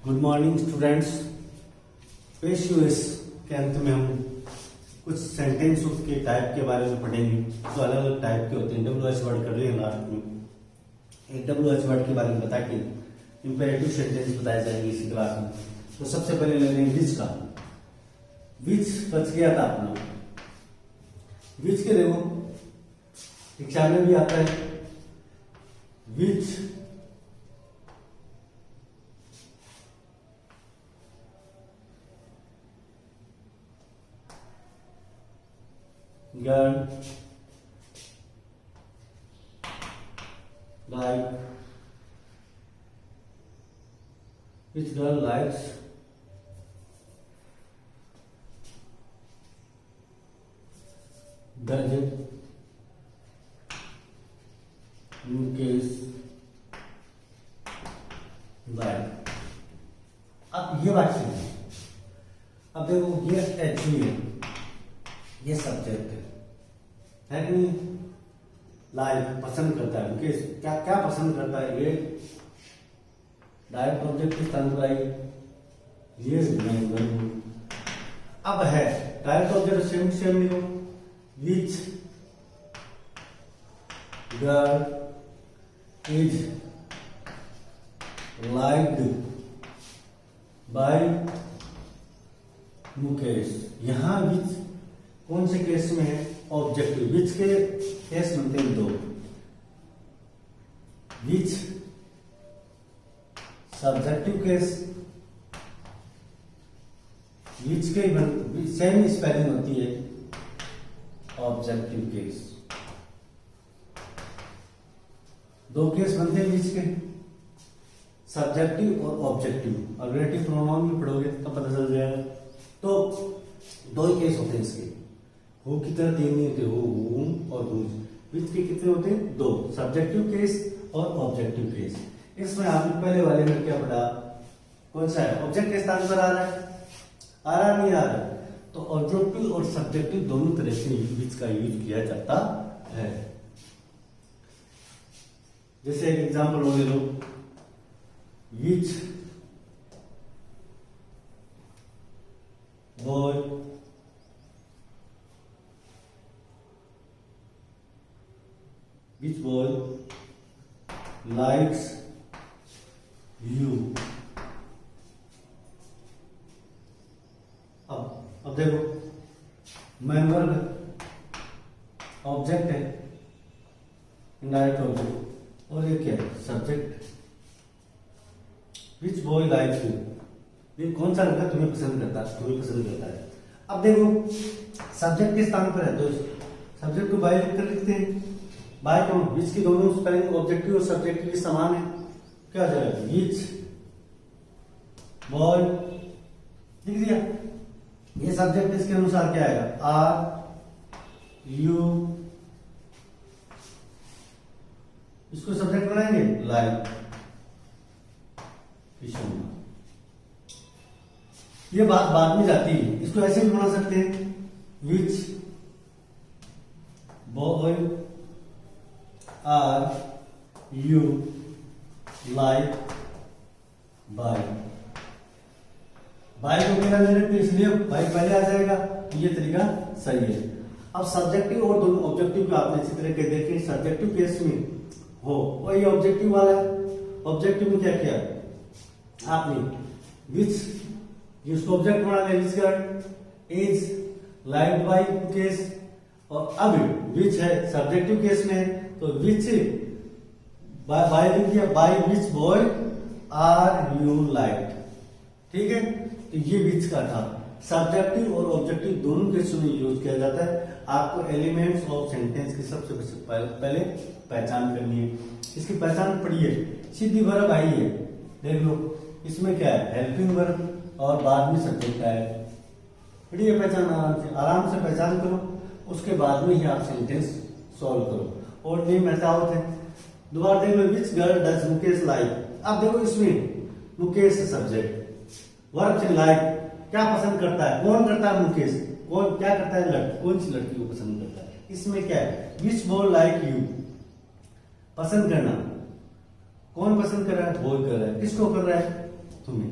Good morning students. पेश US के अंत में हम कुछ सेंटेंस के टाइप के बारे में पढ़ेंगे जो अलग अलग टाइप के होते हैं। डब्ल्यूएच वर्ड कर रहे हैं लास्ट में। एक डब्ल्यूएच वर्ड के बारे में बता के इंपेरेटिव सेंटेंस बताए जाएंगे इसी क्लास में। तो सबसे पहले ले लेंगे विच का। विच बच गया था अपना। विच के देखो एग्जाम में भी आता है। विच girl like which girl likes gadget Mukesh like। अब ये बात सुनिए। अब देखो ये एचवी है, ये सब्जेक्ट है कि नहीं। लाइक पसंद करता है, मुकेश क्या क्या पसंद करता है। ये डायरेक्ट ऑब्जेक्ट की स्थान पर आई, ये अब है डायरेक्ट ऑब्जेक्ट सेम सेम लिखो। Which girl is liked by Mukesh. यहां विच कौन से केस में है? ऑब्जेक्टिव। विच के केस बनते हैं दो। विच सब्जेक्टिव केस, विच के सेम स्पेलिंग होती है ऑब्जेक्टिव केस। दो केस बनते हैं विच के, सब्जेक्टिव और ऑब्जेक्टिव। और रिलेटिव प्रोनाउन भी पढ़ोगे तब पता चल जाएगा। तो दो ही केस होते हैं इसके। हु की तरह तीन नहीं होते, हु और हुज। विच के कितने होते हैं? दो, सब्जेक्टिव केस और ऑब्जेक्टिव केस। इसमें आपने पहले वाले में क्या पढ़ा? कौन सा है? ऑब्जेक्ट के स्थान पर आ रहा है, आ रहा नहीं आ रहा। तो ऑब्जेक्टिव और सब्जेक्टिव दोनों तरह से विच का यूज किया जाता है। जैसे एक एग्जाम्पल हो ले लो। Which boy which boy likes you। अब देखो मैन वर्ब ऑब्जेक्ट है, इनडायरेक्ट ऑब्जेक्ट, और ये क्या है? Subject. which boy likes you, ये कौन सा लड़का तुम्हें पसंद करता है? तुम्हें पसंद करता है। अब देखो सब्जेक्ट के स्थान पर है तो सब्जेक्ट को बाय लिखकर लिखते हैं। बाय कौन? विच की दोनों स्पेलिंग ऑब्जेक्टिव और सब्जेक्टिव की समान है। क्या जाएगा? विच बॉय लिख दिया। ये सब्जेक्ट इसके अनुसार क्या आएगा? Are you. इसको सब्जेक्ट बनाएंगे लाइक। ये बात बाद में जाती है। इसको ऐसे भी बना सकते हैं। Which boy are you like by. By को क्या डायरेक्ट, इसलिए बाय पहले आ जाएगा। ये तरीका सही है। अब सब्जेक्टिव और दोनों ऑब्जेक्टिव को आपने इसी तरह के देखे। सब्जेक्टिव केस में हो वही ऑब्जेक्टिव वाला है। ऑब्जेक्टिव में क्या किया आपने? विच, जिसको ऑब्जेक्ट बना लिया। Which girl is liked by case. और अब विच है सब्जेक्टिव केस में, तो विच बाय लिख दिया। By which boy are you liked. ठीक है, तो ये विच का था। सब्जेक्टिव और ऑब्जेक्टिव दोनों केस में यूज किया जाता है। आपको एलिमेंट्स ऑफ सेंटेंस की सबसे पहले पहचान करनी है। इसकी पहचान पढ़िए। सीधी वर्ब आई है, देख लो इसमें क्या है? हेल्पिंग वर्ब और बाद में सब्जेक्ट आया है। पढ़िए, पहचान आराम से पहचान करो। उसके बाद में ही आप सेंटेंस सॉल्व करो। और नेम मेथड है। दोबारा देख लो। विच गर्ल डज मुकेश लाइक। अब देखो इसमें मुकेश सब्जेक्ट, वर्ब से लाइक क्या पसंद करता है? कौन करता है? मुकेश। कौन क्या करता है? कौन सी लड़की को पसंद करता है? इसमें क्या है? विच बॉय लाइक यू, पसंद करना। कौन पसंद कर रहा है? बॉय कर रहा है। किसको कर रहा है? तुम्हें।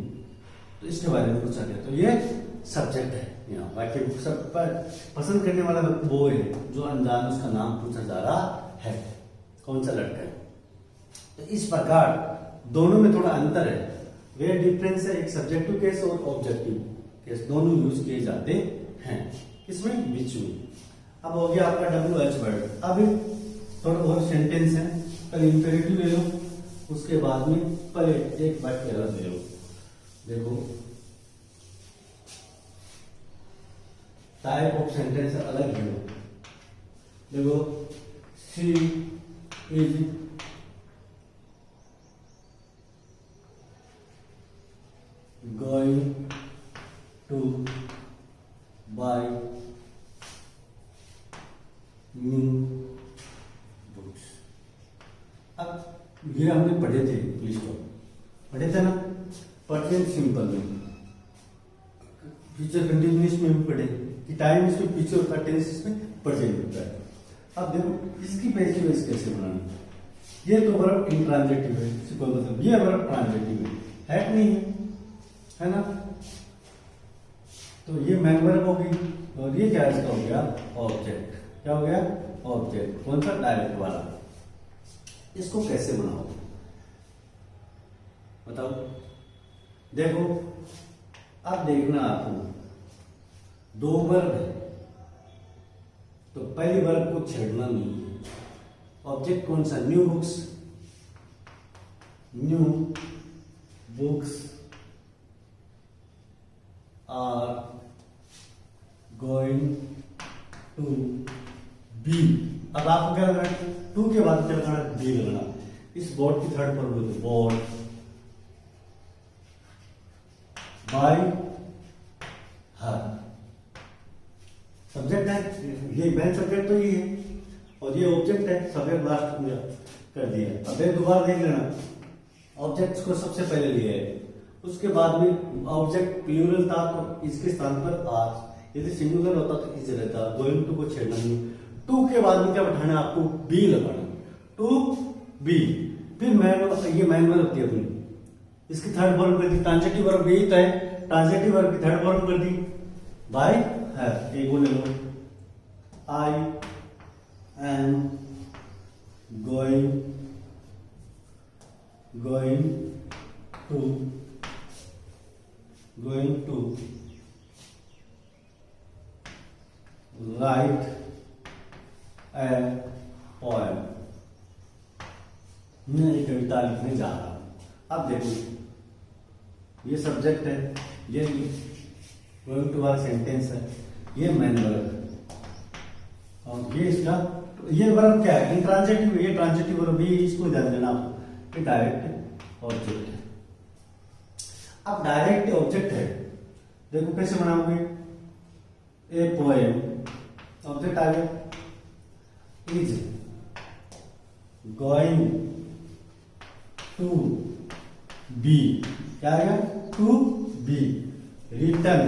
तो इसके बारे में पूछा गया। तो ये सब्जेक्ट है यहाँ, वाक्य सब पसंद करने वाला वो है जो अनजान उसका नाम पूछा जा रहा है, कौन सा लड़का है। तो इस प्रकार दोनों में थोड़ा अंतर है, वे डिफरेंस है, एक सब्जेक्टिव केस और ऑब्जेक्टिव केस दोनों यूज किए जाते हैं। किसमें? बीच में। अब हो गया आपका WH वर्ड। अब थोड़ा और सेंटेंस है, पहले इंपेरेटिव ले लो, उसके बाद में पहले एक वाक्य अलग ले लो। देखो टाइप ऑफ सेंटेंस अलग ले लो। देखो she is going to buy new books. अब ये हमने पढ़े थे, इंग्लिश को पढ़े थे ना, प्रेजेंट सिंपल में, फ्यूचर कंटिन्यूअस में भी पढ़े कि टाइम इसमें पीछे होता है, टेंस इसमें प्रेजेंट होता है। अब देखो इसकी पैसिव वॉइस कैसे बनानी। ये तो वर्ब इंट्रांजिटिव है, इससे कोई मतलब, ये वर्ब ट्रांजिटिव है कि नहीं है ना। तो ये मेन वर्ब होगी और ये क्या इसका हो गया? ऑब्जेक्ट। क्या हो गया? ऑब्जेक्ट। कौन सा? डायरेक्ट वाला। इसको कैसे बनाओ बताओ। देखो अब देखना आपको, दो वर्ब है तो पहली वर्ब को छेड़ना नहीं है। ऑब्जेक्ट कौन सा? New books. New books are going to be. अब आपको क्या लगाना? टू के बाद क्या लगाना? बी लगाना। इस बोर्ड की थर्ड पर बोलते बोर्ड बाय हर। सब्जेक्ट है, ये मेन सब्जेक्ट तो ये है और ये ऑब्जेक्ट है, सब्जेक्ट लास्ट में कर दिया। अब एक दोबारा देख लेना, ऑब्जेक्ट को सबसे पहले लिया है, उसके बाद में ऑब्जेक्ट प्लूरल था तो इसके स्थान पर आर, यदि सिंगुलर होता तो इज रहता। गोइंग टू को छेड़ना नहीं। टू के बाद में क्या बैठाना? आपको बी लगाना। To be. फिर मैन, ये मैन वर्ब होती है अपनी, इसकी थर्ड फॉर्म कर दी। ट्रांजिटिव वर्ब यही तो है, ट्रांजिटिव वर्ब की थर्ड फॉर्म कर दी बाय है। एक बोले लो, I am going to write a poem. मैं एक कविता लिखने जा रहा हूं। अब देखो ये सब्जेक्ट है, ये गोइंग टू वाला सेंटेंस है, ये मेन वर्ब है और ये इसका, ये वर्ब क्या है? इंट्रांजिटिव। ये ट्रांजिटिव वर्ब, ये इसको ध्यान देना आपको, ये डायरेक्ट ऑब्जेक्ट है। अब डायरेक्ट ऑब्जेक्ट है, देखो कैसे बनाओगे? ए पोएम, ऑब्जेक्ट आ गया, इज गोइंग टू बी। क्या आ गया? टू बी रिटन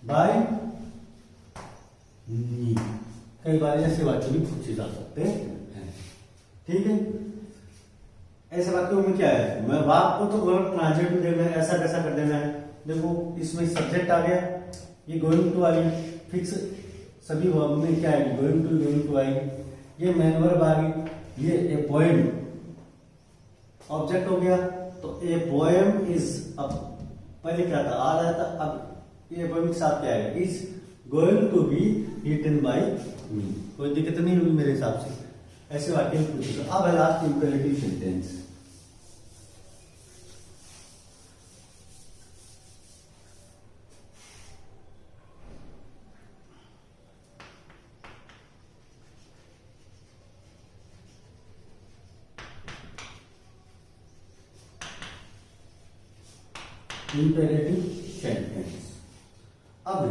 बाय मी। कई बार ऐसे वाक्य भी पूछे जा सकते हैं, ठीक है। ऐसे वाक्यों में क्या है? मैं वाक्य को तो वर्ब ट्रांजिटिव देखना है, ऐसा कैसा कर देना है। देखो इसमें सब्जेक्ट आ गया, ये गोइंग टू आ गई, फिक्स सभी वर्ब में क्या है? गोइंग टू आएगी। ये मेन वर्ब आ गई, ये ए पोएम ऑब्जेक्ट हो गया। तो ए पोएम इज, अब पहले क्या था? आ रहा था, अब ये पोएम के साथ क्या आएगा? Is going to be written by me. कोई दिक्कत नहीं होगी मेरे हिसाब से, ऐसे वाक्य में पूछेगा। अब है last imperative sentence. Imperative sentence. अब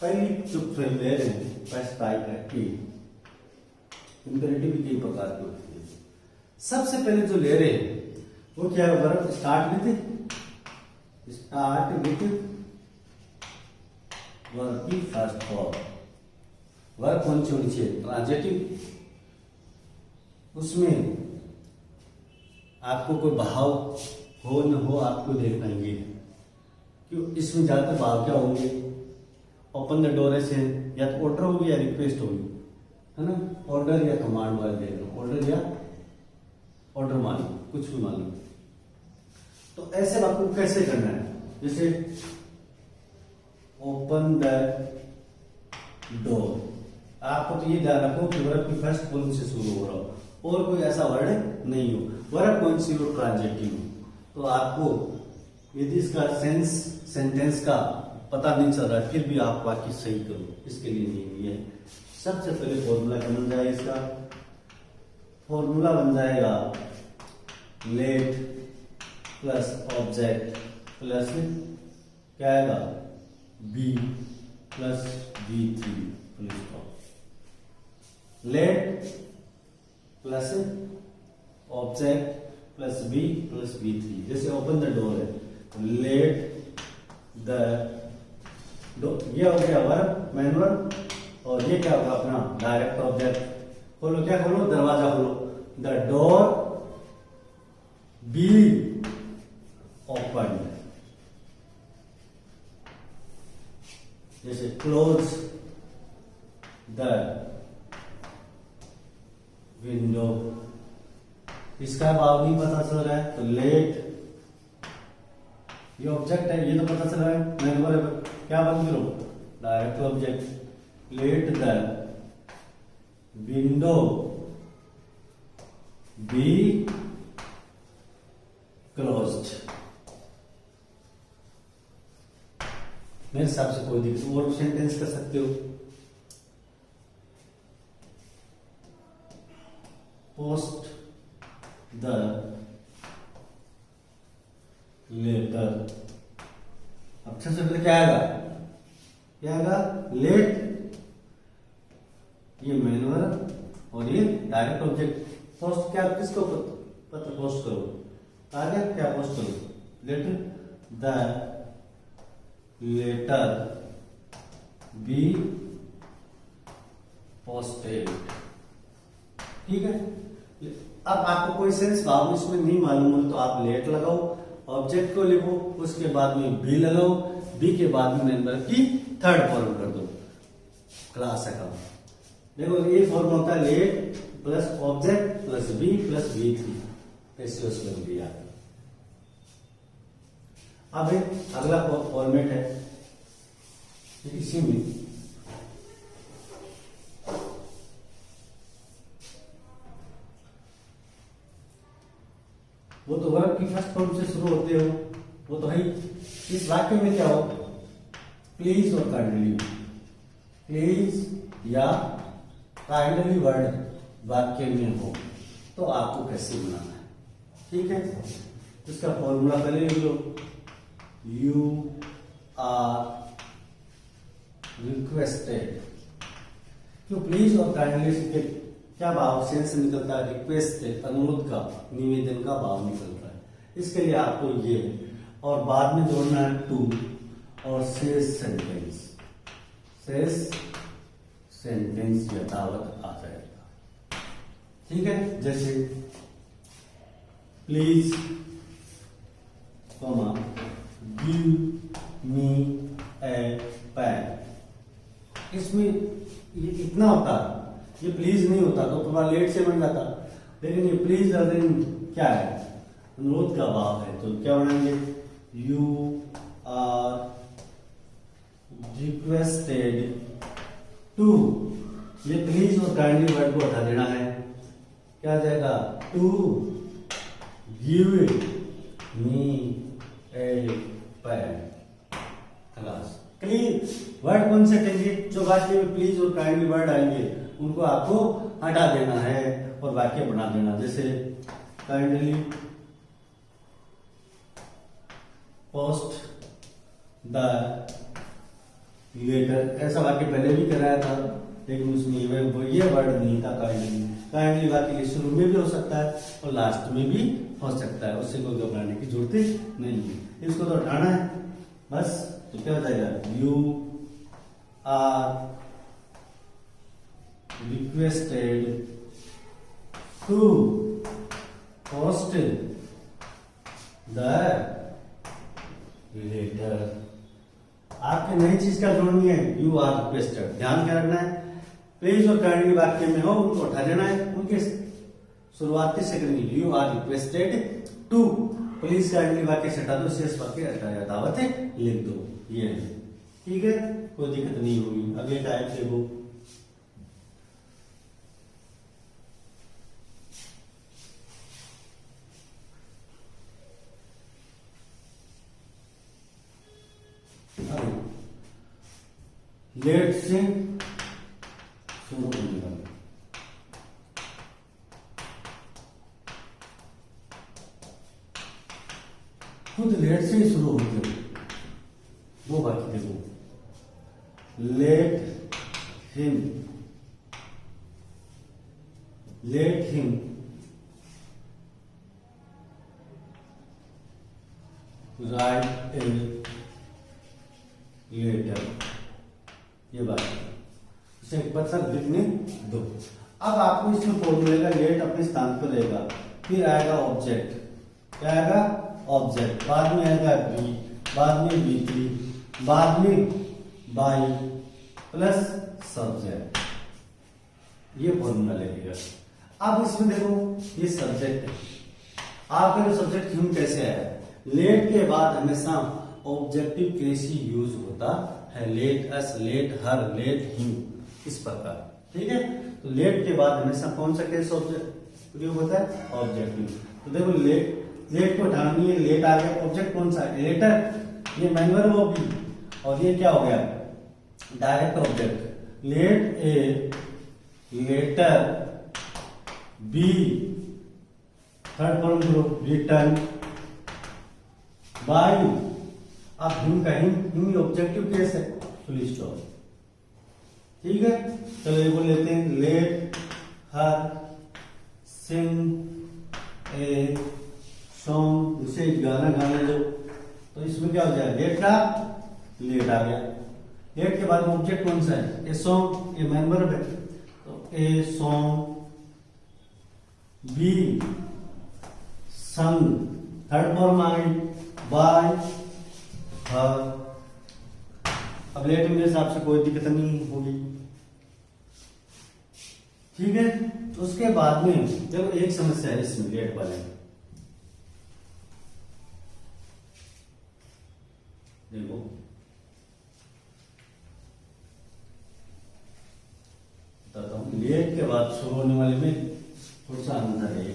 पहली जो फ्रेम ले रहे हैं, फर्स्ट टाइप है कि इंपेरेटिव कई प्रकार की होती है। सबसे पहले जो ले रहे हैं वो क्या है? वर्ब स्टार्ट विथ वर्ब की फर्स्ट फॉर्म। वर्ब कौन सी होनी चाहिए? ट्रांजिटिव, उसमें आपको कोई भाव हो न हो आपको देखना ही है। क्यों इसमें ज्यादातर भाव क्या होंगे? ओपन द डोर ऐसे या तो ऑर्डर होगी या रिक्वेस्ट होगी, है ना? ऑर्डर या कमांड वाले देख लो, ऑर्डर या ऑर्डर मान लो, कुछ भी मान लो। तो ऐसे आपको कैसे करना है? जैसे ओपन द डोर, आपको तो ये ध्यान रखो कि वर्ब की फर्स्ट फॉर्म से शुरू हो रहा हो और कोई ऐसा वर्ड नहीं हो, वर्ब कौन सी हो? ट्रांजिटिव हो। तो आपको यदि इसका सेंटेंस का पता नहीं चल रहा है फिर भी आप वाक्य सही करो, इसके लिए नियम ये है। सबसे पहले फॉर्मूला क्या बन जाएगा? इसका फॉर्मूला बन जाएगा लेट प्लस ऑब्जेक्ट प्लस क्या आएगा? Be plus V3 full stop. Let plus object plus be plus V3। जैसे ओपन द डोर है, लेट द डोर, ये हो गया वर्ब, मेन वर्ब, और ये क्या होगा? अपना डायरेक्ट ऑब्जेक्ट। खोलो, क्या खोलो? दरवाजा खोलो। The door be open. जैसे क्लोज द विंडो, इसका भाव नहीं पता चल रहा है तो लेट, ये ऑब्जेक्ट है ये तो पता चल रहा है, मेन वर्ब क्या बन करो? Direct object. Let the window be closed. मेरे हिसाब से कोई दिक्कत, और सेंटेंस कर सकते हो। पोस्ट द लेटर, अक्षर से पहले क्या आएगा? क्या आएगा? लेट, ये मेन वर्ब और ये डायरेक्ट ऑब्जेक्ट। पोस्ट क्या, किसको पत्र पोस्ट करो? आगे क्या पोस्ट करो? Letter the letter be posted. ठीक है। अब आपको कोई सेंस भाव इसमें नहीं मालूम हो तो आप लेट लगाओ, ऑब्जेक्ट को लिखो, उसके बाद में बी लगाओ, बी के बाद में मेंबर की थर्ड फॉर्म कर दो, क्लास अकाउंट। देखो ये फॉर्म होता है let plus object plus be plus V3, ऐसे उसमें दिया। अब अगला फॉर्मेट है इसी में वो तो वर्ब की फर्स्ट फॉर्म से शुरू होते हो, वो तो है। इस वाक्य में क्या हो? प्लीज और काइंडली, प्लीज या काइंडली वर्ड वाक्य में हो तो आपको कैसे बनाना है? ठीक है। इसका फॉर्मूला पहले लिख लो। You are requested. क्यों प्लीज और काइंडली से क्या भाव सेंस निकलता है? रिक्वेस्ट, अनुरोध का, निवेदन का भाव निकलता है। इसके लिए आपको ये और बाद में जोड़ना है टू और शेष सेंटेंस, शेष सेंटेंस यथावत आ जाएगा। ठीक है। जैसे please comma give me a pen, इसमें ये इतना होता है, ये प्लीज नहीं होता तो थोड़ा लेट से बन जाता, लेकिन ये प्लीज क्या है? अनुरोध का भाव है, तो क्या बनाएंगे? यू आर रिक्वेस्टेड टू, ये प्लीज और काइंडली वर्ड को हटा देना है, क्या आ जाएगा? To give me a pen. Class clear. Word कौन से हटेंगे? जो वाक्य में प्लीज और काइंडली वर्ड आएंगे उनको आपको हटा देना है और वाक्य बना देना। जैसे काइंडली पोस्ट द लेटर, ऐसा वाक्य पहले भी कराया था लेकिन उसमें ये वर्ड नहीं था काइंडली। काइंडली वाक्य के शुरू में भी हो सकता है और लास्ट में भी हो सकता है, उससे कोई घबराने की जरूरत नहीं है। इसको तो हटाना है बस। तो क्या हो जाएगा? You are requested to post the letter। आपके नई चीज का जोड़नी है, यू आर रिक्वेस्टेड। ध्यान क्या रखना है, प्लीज और काइंडली वाक्य में हो उनको हटा देना है, उनके शुरुआती second you are requested to, please kindly वाक्य से हटा दो, शेष वाक्य हटाया दावत लिख दो। ये है, ठीक है, कोई दिक्कत नहीं होगी। अगले टाइप देखो, लेट से शुरू होने वाला, खुद लेट से ही शुरू होते हैं वो बाकी देखो, let him write a letter, ये बात इसे एक पत्र लिखने दो। अब आपको इसमें फॉर्मूले का लेट अपने स्थान पर रहेगा, फिर आएगा ऑब्जेक्ट, क्या आएगा ऑब्जेक्ट, बाद में आएगा बी, बाद में बी3, बाद में बाई प्लस सब्जेक्ट, ये फॉर्मूला लगेगा। अब इसमें देखो ये सब्जेक्ट है, आपका जो सब्जेक्ट हिम कैसे आया, लेट के बाद हमेशा ऑब्जेक्टिव केस ही यूज होता है, let us, let her, let him, इस प्रकार, ठीक है। तो लेट के बाद हमेशा कौन सा केस ऑब्जेक्ट प्रयोग होता है, ऑब्जेक्टिव। तो देखो लेट को हटानी है, लेट आ गया, ऑब्जेक्ट कौन सा है, लेटर, ये मैनुअल वो भी, और ये क्या हो गया direct object, let a letter B, third form group return by, अब हिम का हिम ऑब्जेक्टिव केस है, फुल स्टॉप, ठीक है। चलो ये बोल लेते हैं, let her Singh a song, उसे गाना गाने दो, तो इसमें क्या हो जाएगा, लेट का लेट आ गया, लेट के बाद ऑब्जेक्ट कौन सा है, ए सॉन्ग, ये मेन वर्ब है, तो ए सॉन्ग बी संग, थर्ड फॉर्म आ गई बाय हर। अब लेट मेरे हिसाब से कोई दिक्कत नहीं होगी, ठीक है। तो उसके बाद में देखो एक समस्या है इसमें लेट वाले, देखो बताता हूं, लेट के बाद शुरू होने वाले में थोड़ा सा अंतर है।